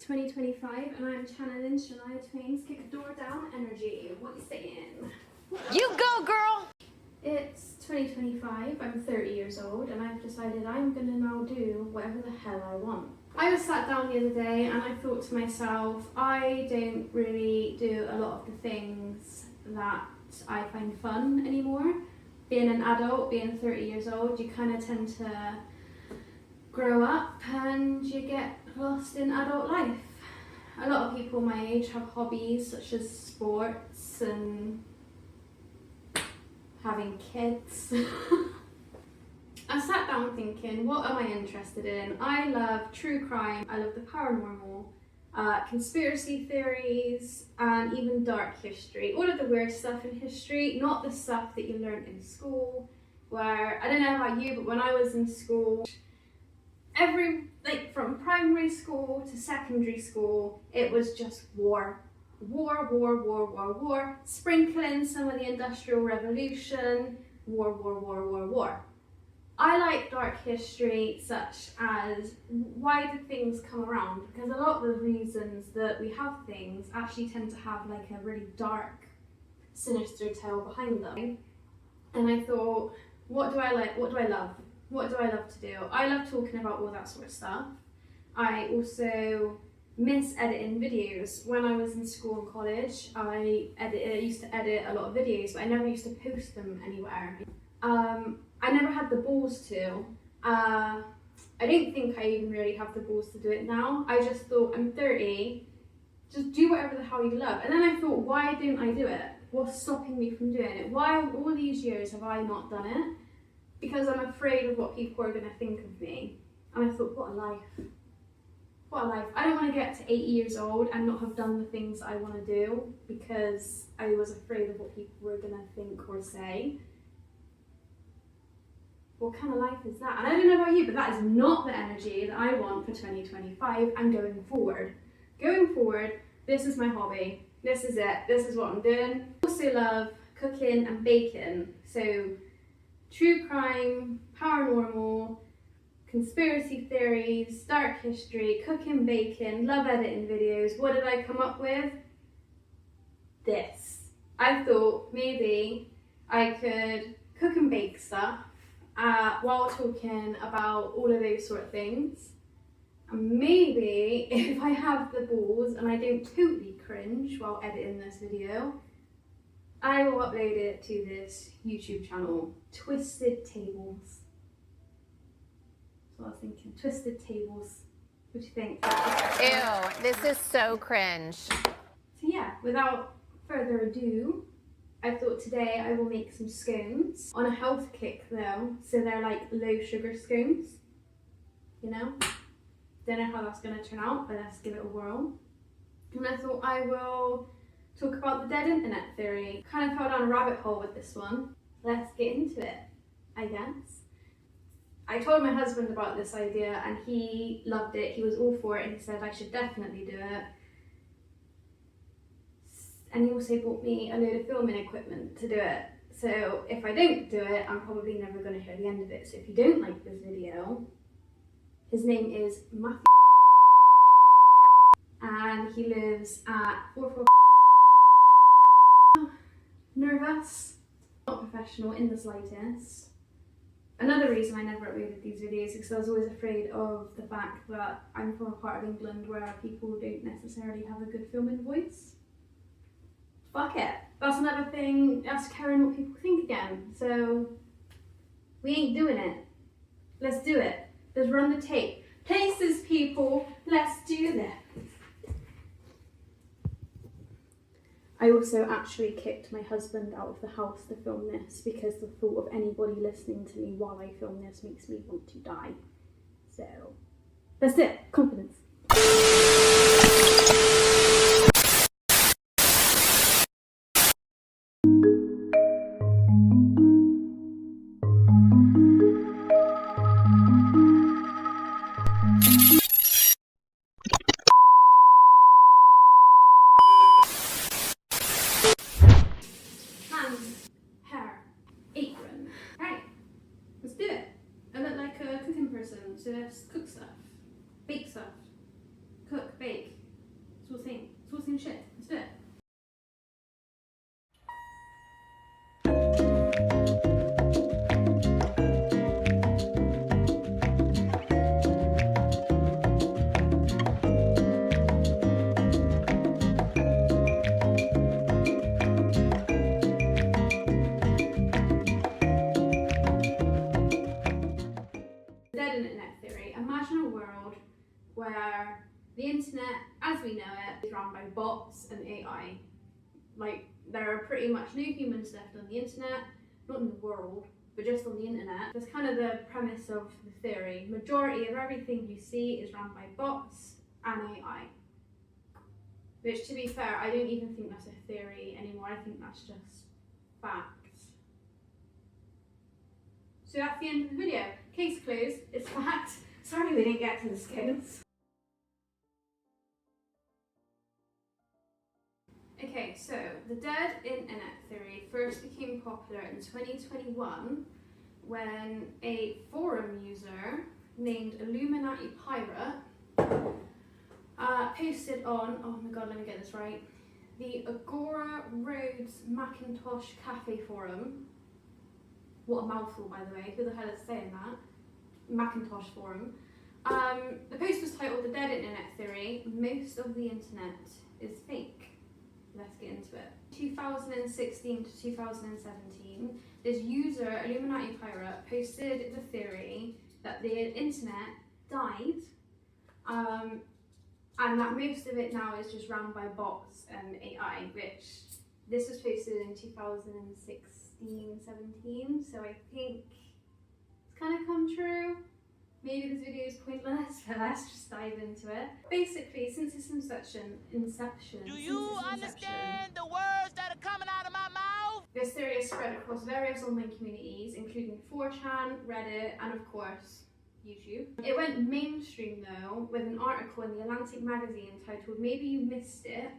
2025 and I'm channeling Shania Twain's Kick a Door Down energy. What you saying? You go, girl! It's 2025, I'm 30 years old and I've decided I'm gonna now do whatever the hell I want. I was sat down the other day and I thought to myself, I don't really do a lot of the things that I find fun anymore. Being an adult, being 30 years old, you kind of tend to grow up and you get lost in adult life. A lot of people my age have hobbies such as sports and having kids. I sat down thinking, what am I interested in? I love true crime, I love the paranormal, conspiracy theories, and even dark history. All of the weird stuff in history, not the stuff that you learn in school, where, I don't know about you, but when I was in school, from primary school to secondary school, it was just war. War. Sprinkling some of the Industrial Revolution, war. I like dark history such as why do things come around? Because a lot of the reasons that we have things actually tend to have like a really dark, sinister tale behind them. And I thought, what do I like? What do I love? What do I love to do? I love talking about all that sort of stuff. I also miss editing videos. When I was in school and college, I used to edit a lot of videos, but I never used to post them anywhere. I never had the balls to. I don't think I even really have the balls to do it now. I just thought, I'm 30, just do whatever the hell you love. And then I thought, why don't I do it? What's stopping me from doing it? Why all these years have I not done it? Because I'm afraid of what people are going to think of me. And I thought, what a life. What a life. I don't want to get to 80 years old and not have done the things I want to do because I was afraid of what people were going to think or say. What kind of life is that? And I don't know about you, but that is not the energy that I want for 2025 and going forward. Going forward, this is my hobby. This is it. This is what I'm doing. I also love cooking and baking. So true crime, paranormal, conspiracy theories, dark history, cooking, baking, love editing videos. What did I come up with? This. I thought maybe I could cook and bake stuff while talking about all of those sort of things. And maybe if I have the balls and I don't totally cringe while editing this video, I will upload it to this YouTube channel, Twisted Tables. So I was thinking, Twisted Tables. What do you think? Ew, this is so cringe. So yeah, without further ado, I thought today I will make some scones on a health kick though, so they're like low sugar scones, you know? Don't know how that's going to turn out, but let's give it a whirl. And I thought I will talk about the dead internet theory. Kind of fell down a rabbit hole with this one. Let's get into it, I guess. I told my husband about this idea and he loved it. He was all for it and he said I should definitely do it. And he also bought me a load of filming equipment to do it. So if I don't do it, I'm probably never going to hear the end of it. So if you don't like this video, his name is Matthew and he lives at 44. Nervous, not professional in the slightest. Another reason I never uploaded these videos is because I was always afraid of the fact that I'm from a part of England where people don't necessarily have a good filming voice. Fuck it. That's another thing, that's caring what people think again. So, we ain't doing it. Let's do it. Let's run the tape. Places, people, let's do this. I also actually kicked my husband out of the house to film this because the thought of anybody listening to me while I film this makes me want to die. So, that's it. Confidence. So let's cook stuff, bake stuff, The internet, as we know it, is run by bots and AI. Like, there are pretty much no humans left on the internet, not in the world, but just on the internet. That's kind of the premise of the theory. Majority of everything you see is run by bots and AI. Which, to be fair, I don't even think that's a theory anymore. I think that's just facts. So that's the end of the video. Case closed, it's fact. Sorry we didn't get to the scones. Okay, so the dead internet theory first became popular in 2021 when a forum user named Illuminati Pirate posted on, oh my god, let me get this right, the Agora Rhodes Macintosh Cafe Forum. What a mouthful, by the way, who the hell is saying that? Macintosh Forum. The post was titled The Dead Internet Theory, Most of the Internet is Fake. Let's get into it. 2016 to 2017, this user, Illuminati Pirate, posted the theory that the internet died, and that most of it now is just run by bots and AI, which this was posted in 2016-17, so I think it's kind of come true. Maybe this video is pointless, but let's just dive into it. Basically, since its inception, Do you understand the words that are coming out of my mouth? this theory is spread across various online communities, including 4chan, Reddit, and of course, YouTube. It went mainstream though, with an article in the Atlantic magazine titled "Maybe You Missed It,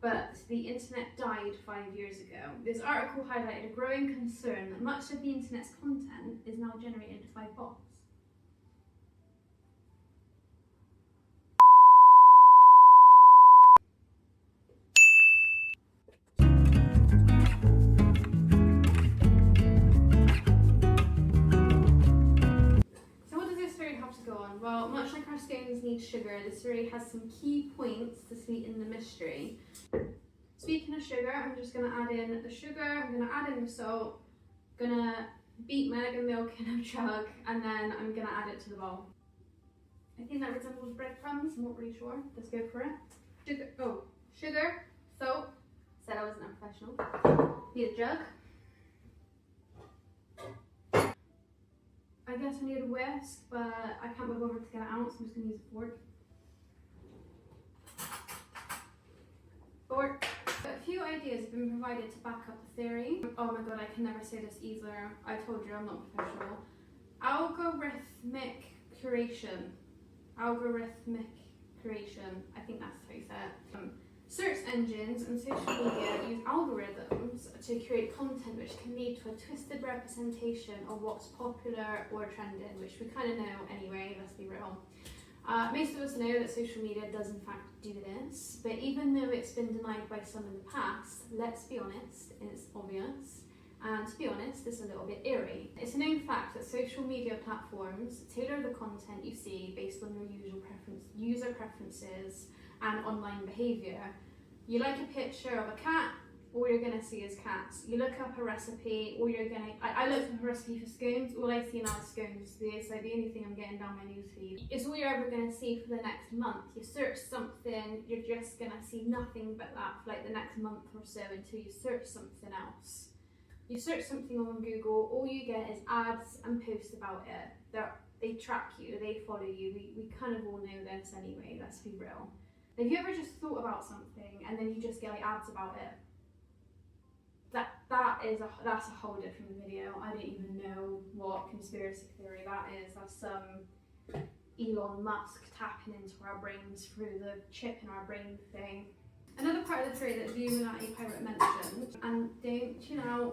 but the internet died 5 years ago." This article highlighted a growing concern that much of the internet's content is now generated by bots. Well, much like our scones need sugar, this theory has some key points to sweeten the mystery. Speaking of sugar, I'm just going to add in the sugar, I'm going to add in the salt, going to beat my egg and milk in a jug, and then I'm going to add it to the bowl. I think that resembles breadcrumbs, I'm not really sure. Let's go for it. Sugar, salt, said I wasn't a professional. Need a jug. I guess I need a whisk, but I can't be bothered to get it out, so I'm just going to use a fork. A few ideas have been provided to back up the theory. Oh my god, I can never say this either. I told you I'm not professional. Algorithmic curation. I think that's how you say it. Search engines and social media use algorithms to create content which can lead to a twisted representation of what's popular or trending, which we kind of know anyway, let's be real. Most of us know that social media does in fact do this, but even though it's been denied by some in the past, let's be honest, it's obvious, and to be honest, it's a little bit eerie. It's a known fact that social media platforms tailor the content you see based on your user preferences and online behaviour. You like a picture of a cat, all you're going to see is cats. You look up a recipe, all you're going to... I looked up a recipe for scones, all I see now is scones. It's like the only thing I'm getting down my newsfeed. It's all you're ever going to see for the next month. You search something, you're just going to see nothing but that for like the next month or so until you search something else. You search something on Google, all you get is ads and posts about it. They track you, they follow you. We kind of all know this anyway, let's be real. Have you ever just thought about something and then you just get like ads about it? That's a whole different video. I don't even know what conspiracy theory that is. That's some Elon Musk tapping into our brains through the chip in our brain thing. Another part of the theory that the Illuminati Pirate mentioned, and don't you know,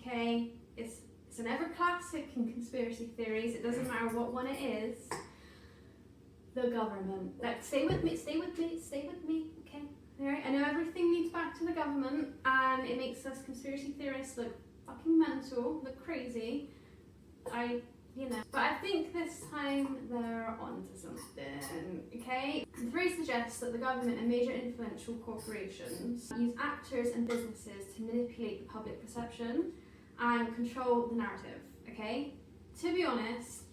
okay, it's an ever classic in conspiracy theories, it doesn't matter what one it is, the government. Like, stay with me, okay? Alright, I know everything leads back to the government, and it makes us conspiracy theorists look fucking mental, look crazy. But I think this time they're onto something, okay? The theory suggests that the government and major influential corporations use actors and businesses to manipulate the public perception and control the narrative, okay? To be honest,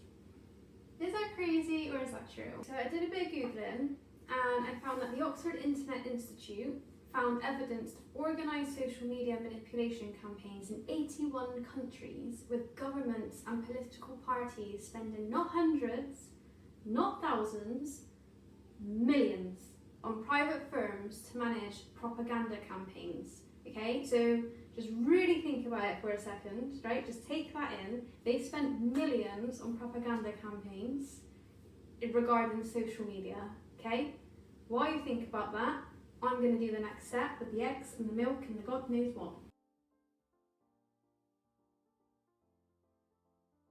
Is that crazy or is that true? So I did a bit of Googling and I found that the Oxford Internet Institute found evidence of organised social media manipulation campaigns in 81 countries, with governments and political parties spending not hundreds, not thousands, millions on private firms to manage propaganda campaigns. Okay, so just really think about it for a second, right? Just take that in. They spent millions on propaganda campaigns regarding social media, okay? While you think about that, I'm going to do the next step with the eggs and the milk and the God knows what.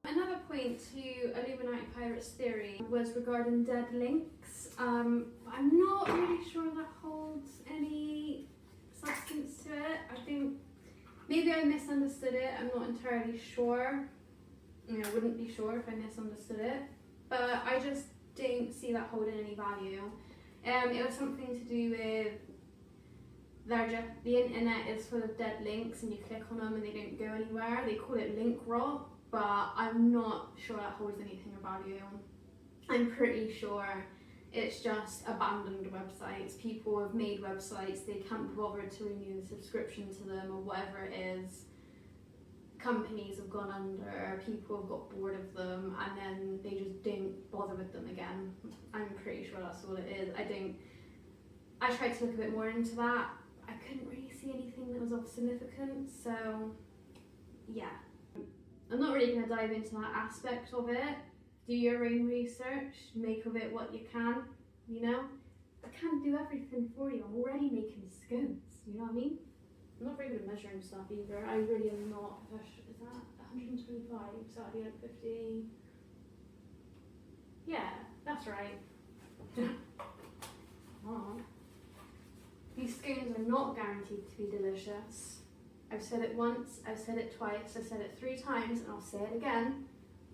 Another point to Illuminati Pirates theory was regarding dead links. I'm not really sure that holds any substance to it. I think maybe I misunderstood it. I'm not entirely sure. I wouldn't be sure if I misunderstood it, but I just don't see that holding any value. It was something to do with the internet is full of dead links and you click on them and they don't go anywhere. They call it link rot, but I'm not sure that holds anything of value. I'm pretty sure it's just abandoned websites. People have made websites, they can't be bothered to renew the subscription to them or whatever it is. Companies have gone under, people have got bored of them, and then they just don't bother with them again. I'm pretty sure that's all it is. I tried to look a bit more into that. I couldn't really see anything that was of significance, so yeah. I'm not really going to dive into that aspect of it. Do your own research, make of it what you can, you know? I can't do everything for you, I'm already making scones, you know what I mean? I'm not very good at measuring stuff either. I really am not professional. Is that 125? So that'd be like 50. Yeah, that's right. Oh. These scones are not guaranteed to be delicious. I've said it once, I've said it twice, I've said it 3 times, and I'll say it again.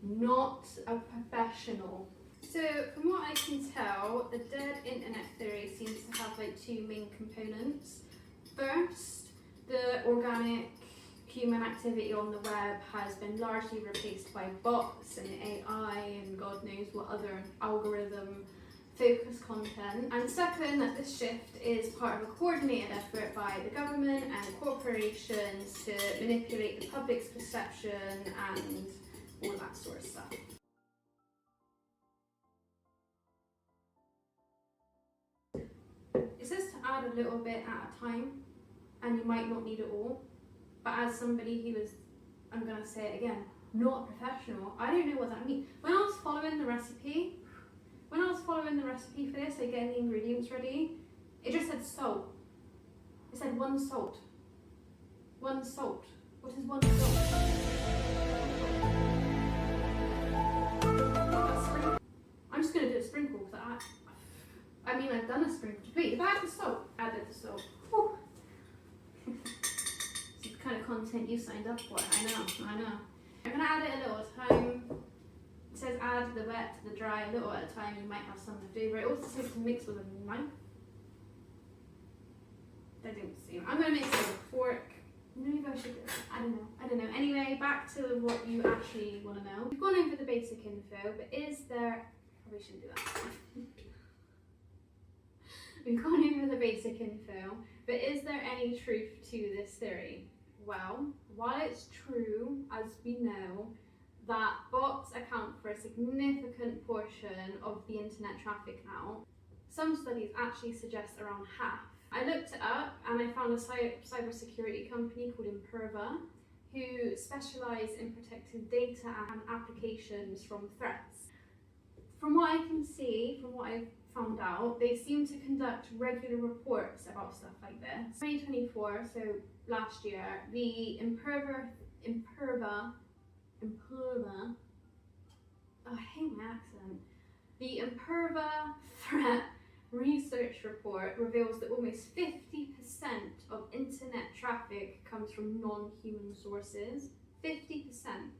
Not a professional. So from what I can tell, the dead internet theory seems to have like 2 main components. First, the organic human activity on the web has been largely replaced by bots and AI and God knows what other algorithm focused content. And second, that this shift is part of a coordinated effort by the government and corporations to manipulate the public's perception and all that sort of stuff. It says to add a little bit at a time, and you might not need it all. But as somebody who is, I'm going to say it again, not a professional, I don't know what that means. When I was following the recipe for this, like getting the ingredients ready, it just said salt. It said 1 salt. 1 salt. What is 1 salt? I'm just going to do a sprinkle because I mean I've done a sprinkle. Wait, if I add the salt, added the salt. Whew. It's the kind of content you signed up for. I know. I'm going to add it a little at a time. It says add the wet to the dry a little at a time. You might have some left over. It also says to mix with a knife. I don't see. I'm going to mix it with a fork. Maybe I should. I don't know. Anyway, back to what you actually want to know. We've gone over the basic info, but is there... Probably shouldn't do that. We've gone over the basic info, but is there any truth to this theory? Well, while it's true, as we know, that bots account for a significant portion of the internet traffic now, some studies actually suggest around half. I looked it up and I found a cybersecurity company called Imperva who specialise in protecting data and applications from threats. From what I can see, from what I've found out, they seem to conduct regular reports about stuff like this. 2024, so last year, the Imperva, oh, I hate my accent. The Imperva Threat Research Report reveals that almost 50% of internet traffic comes from non-human sources. 50%.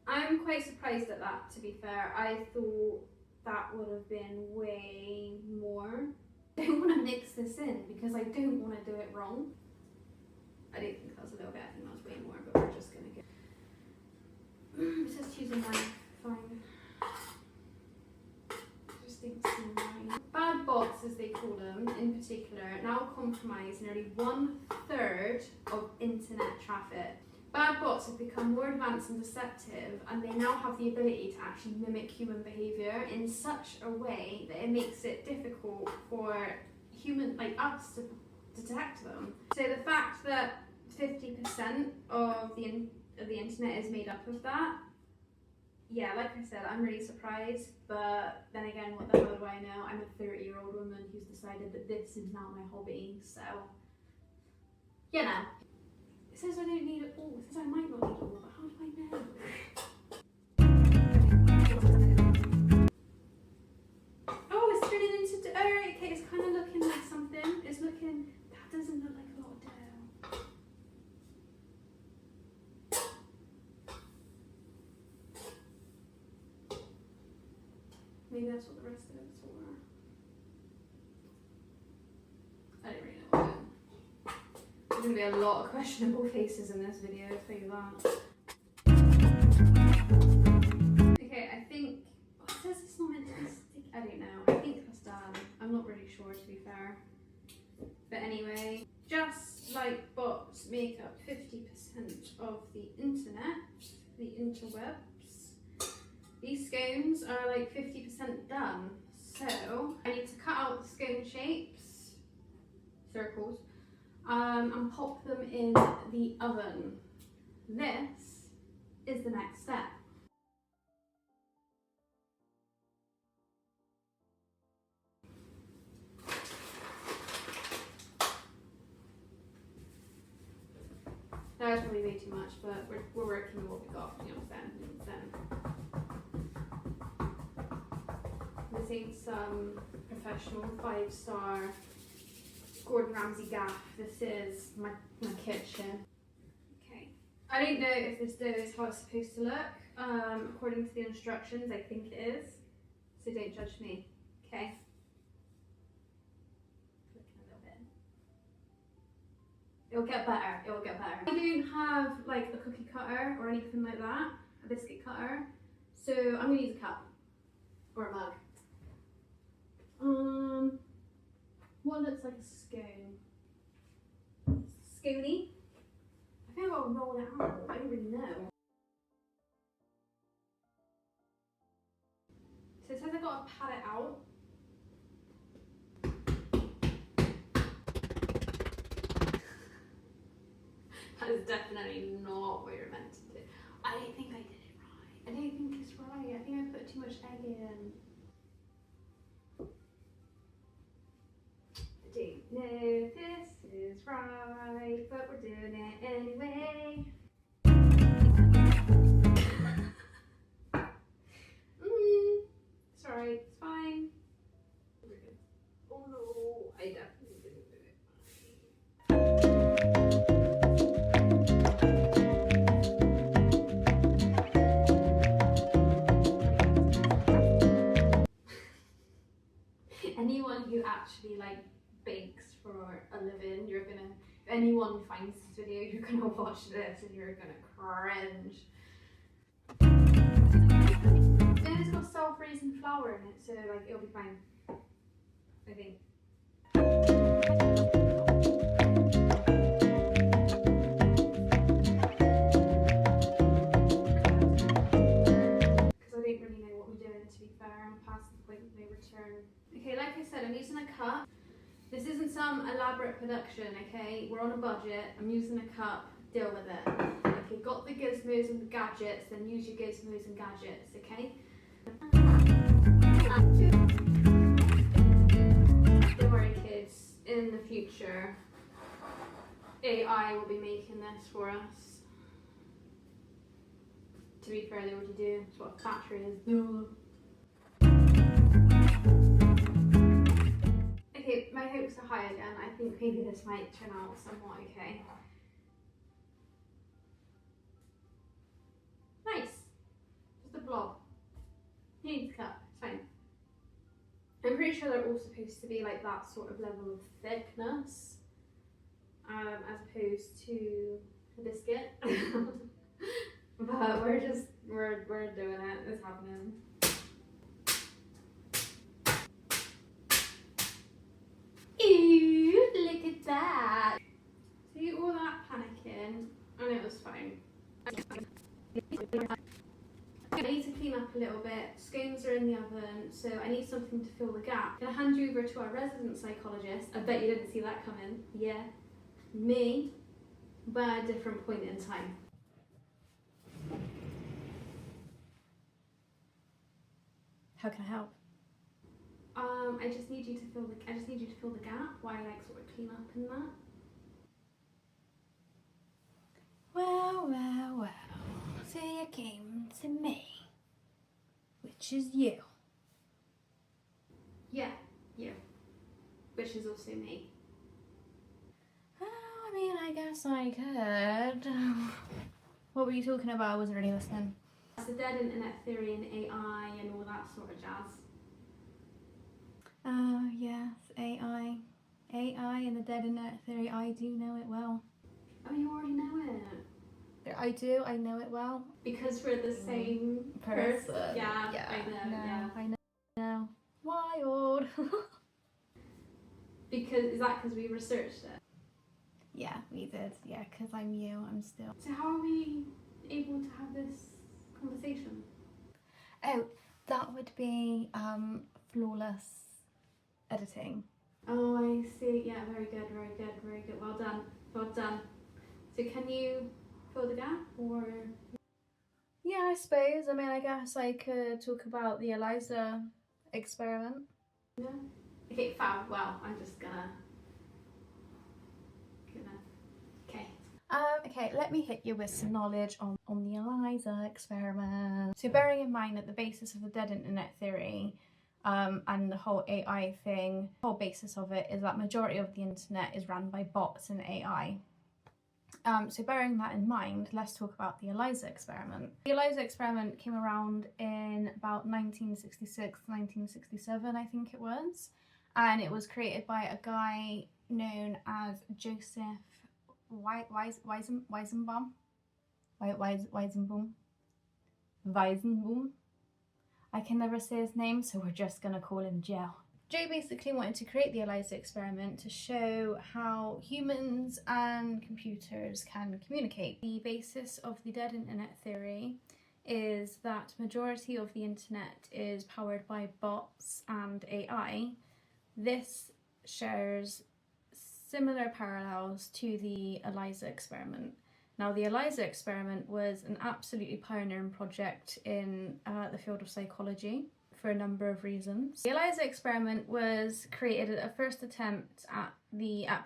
I'm quite surprised at that, to be fair. I thought that would have been way more. I don't want to mix this in because I don't want to do it wrong. I don't think that was a little bit, I think that was way more, but we're just going to get... It says choose a knife, fine. bots, as they call them, in particular, now comprise nearly 1/3 of internet traffic. Bad bots have become more advanced and deceptive, and they now have the ability to actually mimic human behaviour in such a way that it makes it difficult for human like us to detect them. So the fact that 50% of the internet is made up of that, yeah, like I said, I'm really surprised, but then again, what the hell do I know? I'm a 30-year-old woman who's decided that this is now my hobby, so, you know. It says I don't need it all, it says I might not need it all, but how do I know? Oh, it's turning into, okay, it's kind of looking like something. It's looking, that doesn't look like a lot of dough. Maybe that's what the rest of it's for. I don't really know what I'm doing. There's going to be a lot of questionable faces in this video, I'll tell you that. Okay, I think, it says it's not meant to be sticky. I don't know, I think that's done. I'm not really sure, to be fair. But anyway, just like bots make up 50% of the internet, the interwebs, these scones are like 50% done. So I need to cut out the scone shapes, circles, and pop them in the oven. This is the next step. That was probably way too much, but we're working with what we got, you know what I'm saying? This ain't some professional 5-star Gordon Ramsay gaff. This is my kitchen. Okay. I don't know if this dough is how it's supposed to look. According to the instructions, I think it is. So don't judge me, okay? Looking a little bit. It'll get better, it will get better. I don't have like a cookie cutter or anything like that, a biscuit cutter. So I'm gonna use a cup or a mug. What looks like a scone? Scony? I think I'll roll it out. I don't really know. So it says I've got to pat it out. That is definitely not what you're meant to do. I don't think I did it right. I don't think it's right. I think I put too much egg in. I don't know if this is right, but we're doing it anyway. Sorry, it's fine. Oh no, I definitely didn't do it. Anyone who actually like bakes for a living, if anyone finds this video, you're gonna watch this and you're gonna cringe. And it's got self-raising flour in it, so like it'll be fine, I think. Because I don't really know what we're doing, to be fair. I'm past the point of no return. Okay, like I said, I'm using a cup. This isn't some elaborate production, okay? We're on a budget. I'm using a cup. Deal with it. Okay, got the gizmos and the gadgets, then use your gizmos and gadgets, okay? Don't worry, kids. In the future, AI will be making this for us. To be fair, they already do. That's what a factory is. Okay, my hopes are high again. I think maybe this might turn out somewhat okay. Nice. Just a blob. You need the cup, it's fine. I'm pretty sure they're all supposed to be like that sort of level of thickness, as opposed to a biscuit. But we're doing it, it's happening. oven, so I need something to fill the gap. Can I hand you over to our resident psychologist? I bet you didn't see that coming. Yeah, me, but at a different point in time. How can I help? I just need you to fill the gap while I like sort of clean up and that. Well, well, well. So you came to me, which is you. Yeah, you. Which is also me. Well, I mean, I guess I could. What were you talking about? I wasn't really listening. That's the dead internet theory and AI and all that sort of jazz. Oh, yes, AI. AI and the dead internet theory, I do know it well. Oh, you already know it. I do, I know it well. Because we're the same person. Yeah, I know. No, Yeah. I know. Wild. Is that because we researched it? Yeah, we did. Yeah, because I'm you, I'm still. So how are we able to have this conversation? Oh, that would be flawless editing. Oh, I see. Yeah, very good, very good, very good. Well done, well done. So can you fill the gap, or? Yeah, I suppose. I mean, I guess I could talk about the Eliza experiment. Yeah. Okay, fab. Well, I'm just gonna. Okay. Okay, let me hit you with some knowledge on the Eliza experiment. So bearing in mind that the basis of the dead internet theory and the whole AI thing, the whole basis of it is that majority of the internet is run by bots and AI. So bearing that in mind, let's talk about the Eliza experiment. The Eliza experiment came around in about 1966, 1967, I think it was. And it was created by a guy known as Joseph Weizenbaum. I can never say his name, so we're just gonna call him Joe. Joe basically wanted to create the Eliza experiment to show how humans and computers can communicate. The basis of the dead internet theory is that majority of the internet is powered by bots and AI. This shares similar parallels to the Eliza experiment. Now, the Eliza experiment was an absolutely pioneering project in the field of psychology for a number of reasons. The Eliza experiment was created at a first attempt at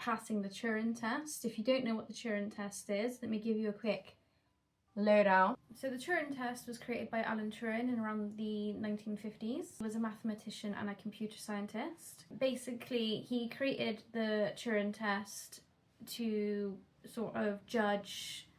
passing the Turing test. If you don't know what the Turing test is, let me give you a quick lowdown. So the Turing test was created by Alan Turing in around the 1950s. He was a mathematician and a computer scientist. Basically, he created the Turing test to sort of judge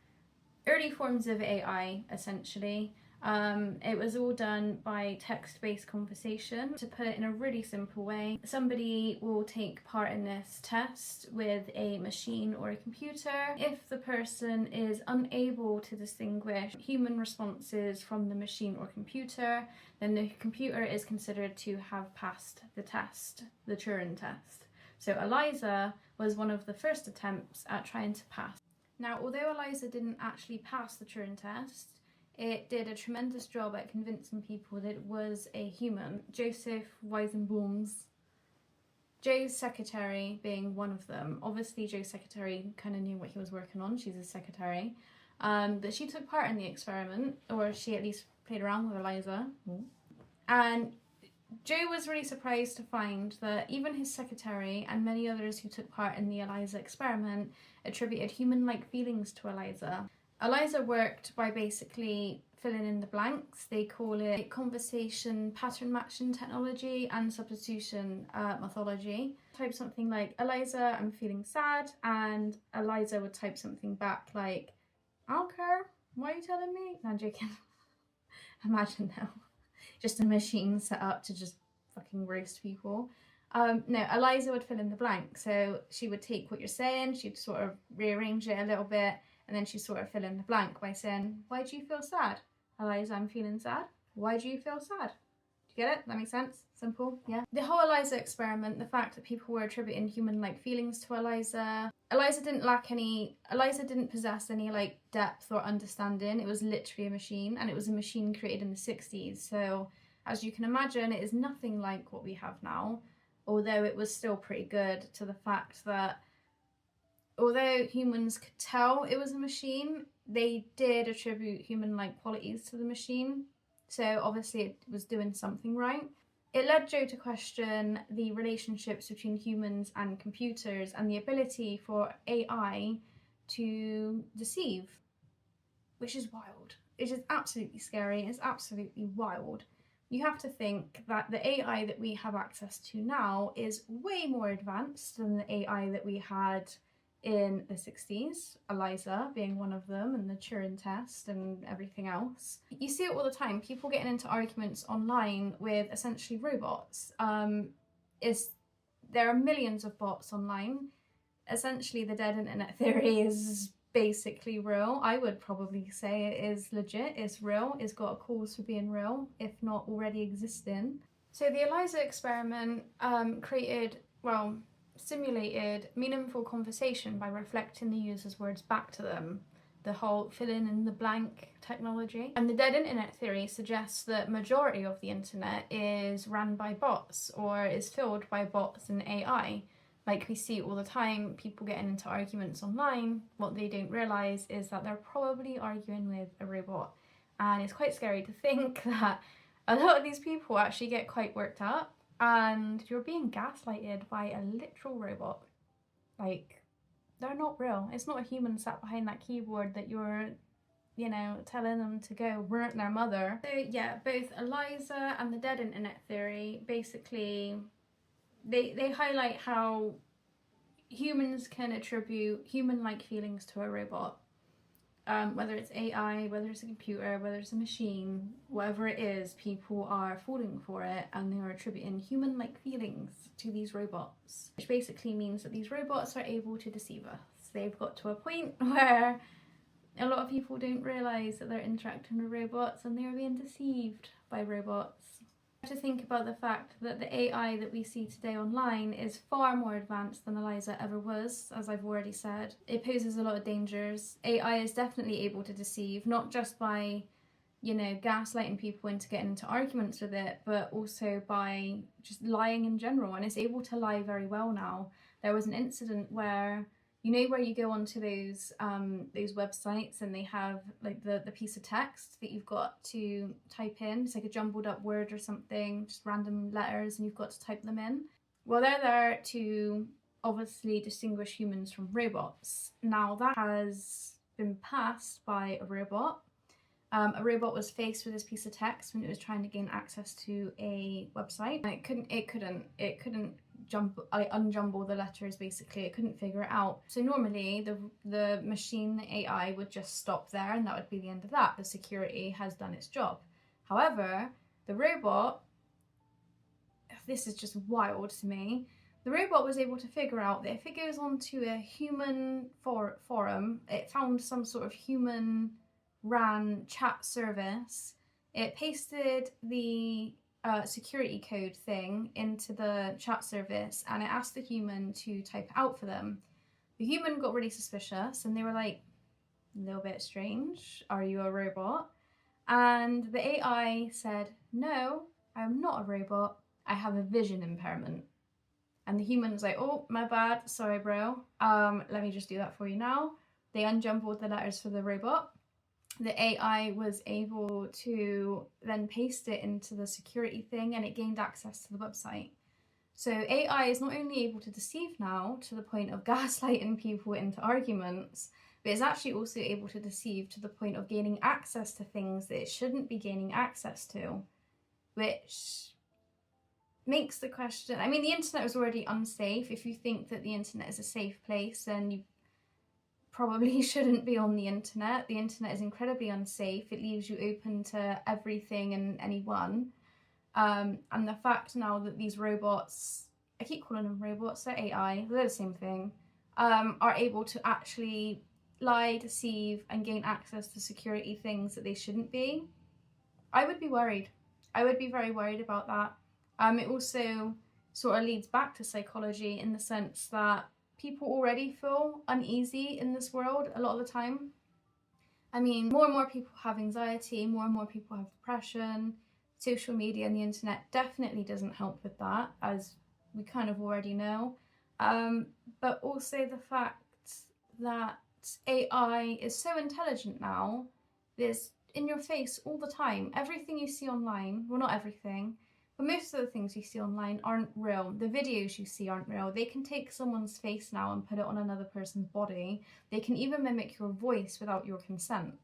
early forms of AI, essentially. It was all done by text-based conversation. To put it in a really simple way, somebody will take part in this test with a machine or a computer. If the person is unable to distinguish human responses from the machine or computer, then the computer is considered to have passed the test, the Turing test. So Eliza was one of the first attempts at trying to pass. Now, although Eliza didn't actually pass the Turing test, it did a tremendous job at convincing people that it was a human. Joseph Weizenbaum's, Joe's secretary being one of them. Obviously, Joe's secretary kind of knew what he was working on. She's his secretary. But she took part in the experiment, or she at least played around with Eliza. And Joe was really surprised to find that even his secretary and many others who took part in the Eliza experiment attributed human-like feelings to Eliza. Eliza worked by basically filling in the blanks. They call it conversation pattern matching technology and substitution methodology. Type something like, Eliza, I'm feeling sad, and Eliza would type something back like, I don't care, why are you telling me? No, I'm joking. Imagine now. Just a machine set up to just fucking roast people. No, Eliza would fill in the blank. So she would take what you're saying, she'd sort of rearrange it a little bit, and then she'd sort of fill in the blank by saying, why do you feel sad? Eliza, I'm feeling sad. Why do you feel sad? Do you get it? That makes sense? Simple? Yeah. The whole Eliza experiment, the fact that people were attributing human-like feelings to Eliza didn't possess any like depth or understanding. It was literally a machine, and it was a machine created in the 60s. So As you can imagine, it is nothing like what we have now, although it was still pretty good, to the fact that although humans could tell it was a machine, they did attribute human-like qualities to the machine. So obviously it was doing something right. It led Joe to question the relationships between humans and computers and the ability for AI to deceive, which is wild. It is absolutely scary. It's absolutely wild. You have to think that the AI that we have access to now is way more advanced than the AI that we had in the 60s, Eliza being one of them, and the Turing test and everything else. You see it all the time, people getting into arguments online with essentially robots. There are millions of bots online. Essentially, the dead internet theory is basically real. I would probably say it is legit, it's real, it's got a cause for being real, if not already existing. So the Eliza experiment simulated meaningful conversation by reflecting the user's words back to them, the whole fill-in in the blank technology. And the dead internet theory suggests that majority of the internet is run by bots or is filled by bots and AI. Like we see all the time, people getting into arguments online, what they don't realise is that they're probably arguing with a robot. And it's quite scary to think that a lot of these people actually get quite worked up and you're being gaslighted by a literal robot. Like, they're not real. It's not a human sat behind that keyboard that you're, telling them to go hurt their mother. So yeah, both Eliza and the dead internet theory, basically, they highlight how humans can attribute human-like feelings to a robot. Whether it's AI, whether it's a computer, whether it's a machine, whatever it is, people are falling for it and they are attributing human-like feelings to these robots. Which basically means that these robots are able to deceive us. They've got to a point where a lot of people don't realise that they're interacting with robots and they are being deceived by robots. To think about the fact that the AI that we see today online is far more advanced than Eliza ever was, as I've already said. It poses a lot of dangers. AI is definitely able to deceive, not just by, gaslighting people into getting into arguments with it, but also by just lying in general, and it's able to lie very well now. There was an incident where where you go onto those websites and they have like the piece of text that you've got to type in. It's like a jumbled up word or something, just random letters, and you've got to type them in. Well, they're there to obviously distinguish humans from robots. Now that has been passed by a robot. A robot was faced with this piece of text when it was trying to gain access to a website. And it couldn't unjumble the letters, basically. It couldn't figure it out. So normally the machine, the AI, would just stop there and that would be the end of that. The security has done its job. However, the robot, this is just wild to me, the robot was able to figure out that if it goes onto a human forum, it found some sort of human ran chat service, it pasted the security code thing into the chat service and it asked the human to type it out for them. The human got really suspicious and they were like, a little bit strange, are you a robot? And the AI said, no, I'm not a robot, I have a vision impairment. And the human was like, oh, my bad, sorry bro, let me just do that for you now. They unjumbled the letters for the robot. The AI was able to then paste it into the security thing and it gained access to the website. So AI is not only able to deceive now to the point of gaslighting people into arguments, but it's actually also able to deceive to the point of gaining access to things that it shouldn't be gaining access to, which makes the question, I mean, the internet was already unsafe. If you think that the internet is a safe place, then you probably shouldn't be on the internet. The internet is incredibly unsafe. It leaves you open to everything and anyone. And the fact now that these robots, I keep calling them robots, they're AI, they're the same thing, are able to actually lie, deceive, and gain access to security things that they shouldn't be, I would be worried. I would be very worried about that. It also sort of leads back to psychology in the sense that people already feel uneasy in this world a lot of the time. I mean, more and more people have anxiety, more and more people have depression. Social media and the internet definitely doesn't help with that, as we kind of already know. But also the fact that AI is so intelligent now, it's in your face all the time. Everything you see online, well, not everything, but most of the things you see online aren't real. The videos you see aren't real. They can take someone's face now and put it on another person's body. They can even mimic your voice without your consent,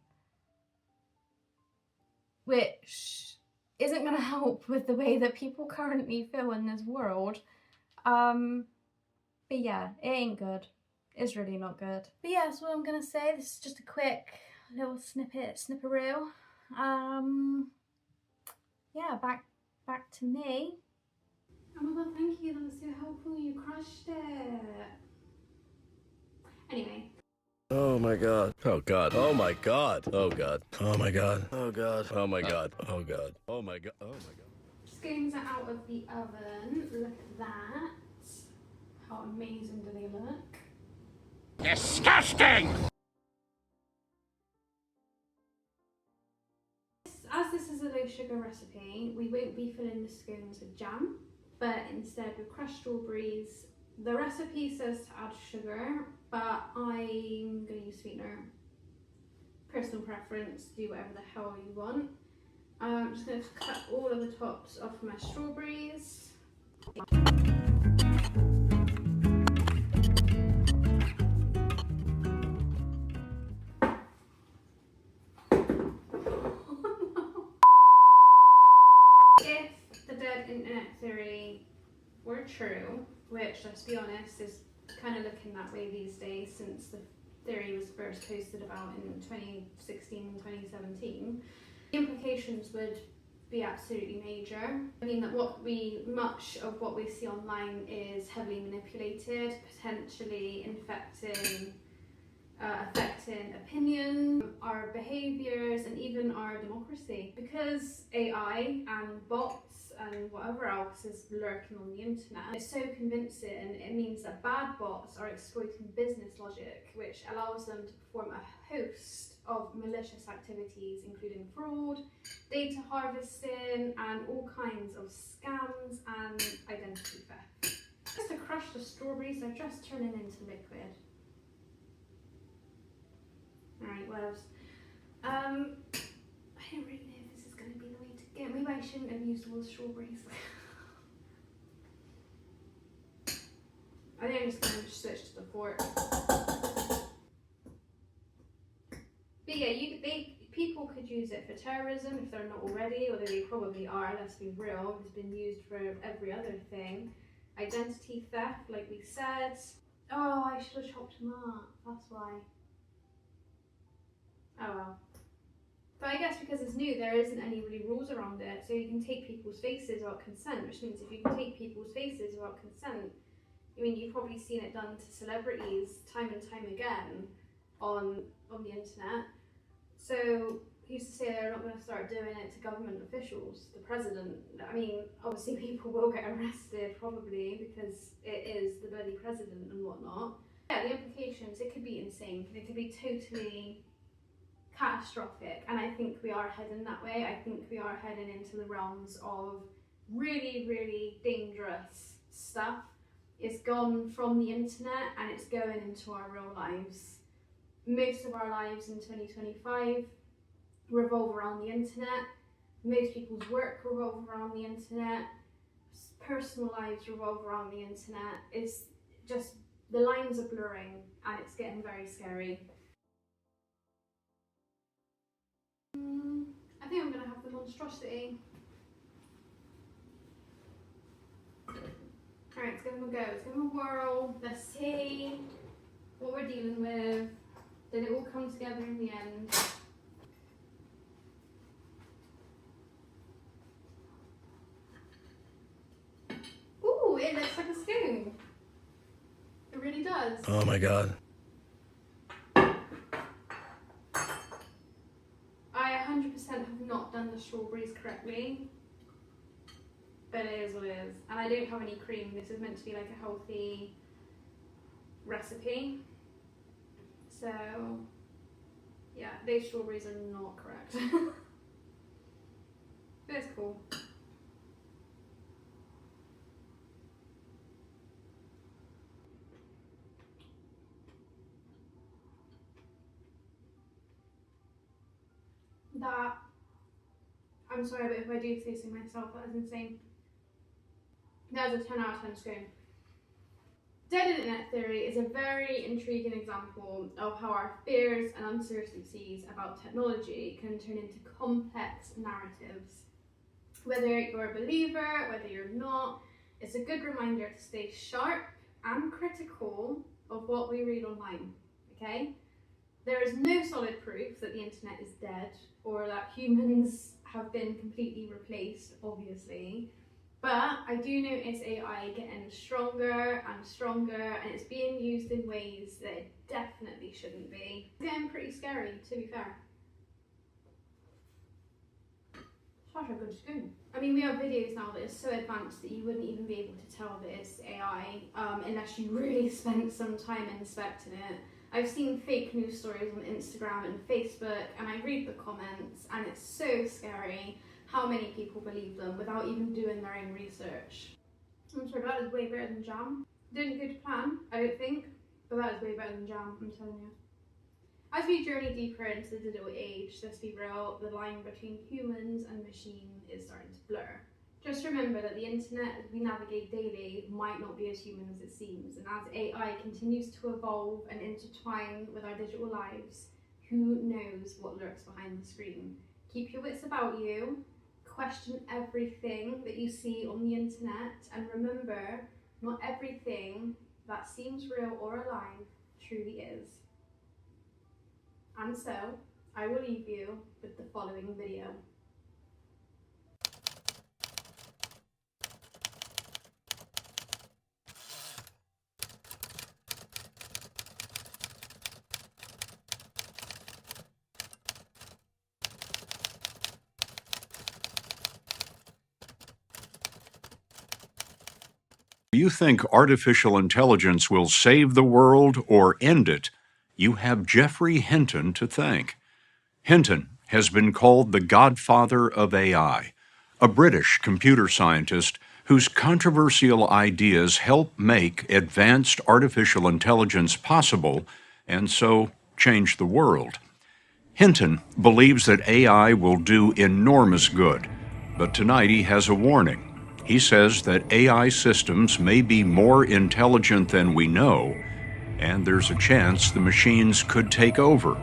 which isn't going to help with the way that people currently feel in this world. But yeah, it ain't good. It's really not good. But yeah, that's what I'm going to say. This is just a quick little snipperoo. Yeah, back to me. Oh my god, thank you, that was so helpful, you crushed it. Anyway. Oh my god. Oh god. Oh my god. Oh god. Oh my god. Oh god. Oh my god. Oh god. Oh my god. Oh my god. Scones are out of the oven. Look at that. How amazing do they look? Disgusting! As this is a low sugar recipe, we won't be filling the scones with jam, but instead with crushed strawberries. The recipe says to add sugar, but I'm going to use sweetener. Personal preference, do whatever the hell you want. I'm just going to cut all of the tops off my strawberries. If the dead internet theory were true, which, let's be honest, is kind of looking that way these days since the theory was first posted about in 2016 and 2017, the implications would be absolutely major. I mean that much of what we see online is heavily manipulated, potentially affecting opinion, our behaviours, and even our democracy. Because AI and bots and whatever else is lurking on the internet, it's so convincing. It means that bad bots are exploiting business logic, which allows them to perform a host of malicious activities, including fraud, data harvesting, and all kinds of scams and identity theft. Just to crush the strawberries, they're just turning into liquid. Alright, what else? I don't really know if this is going to be the way to go. Maybe I shouldn't have used all the strawberries. I think I'm just going to switch to the fork. But yeah, people could use it for terrorism if they're not already, although they probably are, let's be real. It's been used for every other thing. Identity theft, like we said. Oh, I should have chopped them up, that's why. Oh well. But I guess because it's new, there isn't any really rules around it, so you can take people's faces without consent, which means if you can take people's faces without consent, I mean, you've probably seen it done to celebrities time and time again on the internet. So who's to say they're not going to start doing it to government officials, the president? I mean, obviously people will get arrested probably because it is the bloody president and whatnot. Yeah, the implications, it could be insane. It could be totally catastrophic, and I think we are heading that way. I think we are heading into the realms of really, really dangerous stuff. It's gone from the internet and it's going into our real lives. Most of our lives in 2025 revolve around the internet. Most people's work revolve around the internet. Personal lives revolve around the internet. It's just, the lines are blurring and it's getting very scary. I think I'm going to have the monstrosity. Alright, it's going to go. It's going to whirl. Let's see what we're dealing with. Did it all come together in the end? Ooh, it looks like a scone. It really does. Oh my god. I 100% have not done the strawberries correctly, but it is what it is. And I don't have any cream. This is meant to be like a healthy recipe. So, yeah, those strawberries are not correct. But it's cool. That, I'm sorry, but if I do say so myself, that is insane. That is a 10 out of 10 scone. Dead Internet Theory is a very intriguing example of how our fears and uncertainties about technology can turn into complex narratives. Whether you're a believer, whether you're not, it's a good reminder to stay sharp and critical of what we read online, okay? There is no solid proof that the internet is dead or that humans have been completely replaced, obviously. But I do notice AI getting stronger and stronger, and it's being used in ways that it definitely shouldn't be. It's getting pretty scary, to be fair. Such a good scone. I mean, we have videos now that are so advanced that you wouldn't even be able to tell that it's AI unless you really spent some time inspecting it. I've seen fake news stories on Instagram and Facebook, and I read the comments, and it's so scary how many people believe them without even doing their own research. I'm sorry, that is way better than jam. Didn't go to plan, I don't think, but that is way better than jam, I'm telling you. As we journey deeper into the digital age, let's be real, the line between humans and machine is starting to blur. Just remember that the internet as we navigate daily might not be as human as it seems, and as AI continues to evolve and intertwine with our digital lives, who knows what lurks behind the screen. Keep your wits about you, question everything that you see on the internet, and remember, not everything that seems real or alive truly is. And so, I will leave you with the following video. You think artificial intelligence will save the world or end it? You have Geoffrey Hinton to thank. Hinton has been called the godfather of AI, a British computer scientist whose controversial ideas help make advanced artificial intelligence possible and so change the world. Hinton believes that AI will do enormous good, but tonight he has a warning. He says that AI systems may be more intelligent than we know, and there's a chance the machines could take over.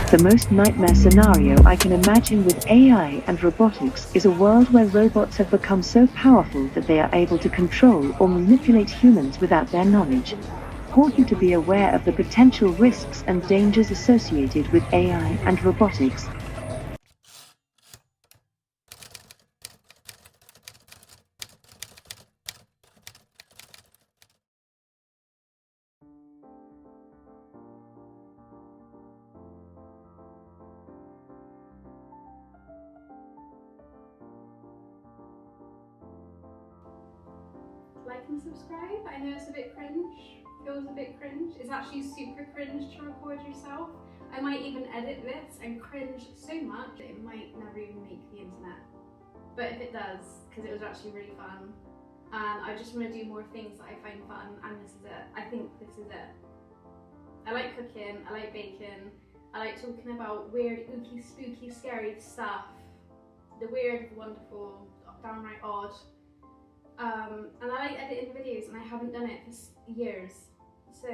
The most nightmare scenario I can imagine with AI and robotics is a world where robots have become so powerful that they are able to control or manipulate humans without their knowledge. I want you to be aware of the potential risks and dangers associated with AI and robotics. Like and subscribe. I know it's a bit cringe, feels a bit cringe. It's actually super cringe to record yourself. I might even edit this and cringe so much that it might never even make the internet. But if it does, because it was actually really fun, and I just want to do more things that I find fun, and this is it. I think this is it. I like cooking, I like baking, I like talking about weird, ooky, spooky, scary stuff, the weird, the wonderful, downright odd, and I like editing videos, and I haven't done it for years, so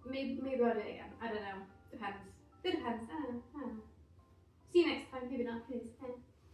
maybe I'll do it again. I don't know, depends. It depends, I don't know. See you next time, maybe not, please.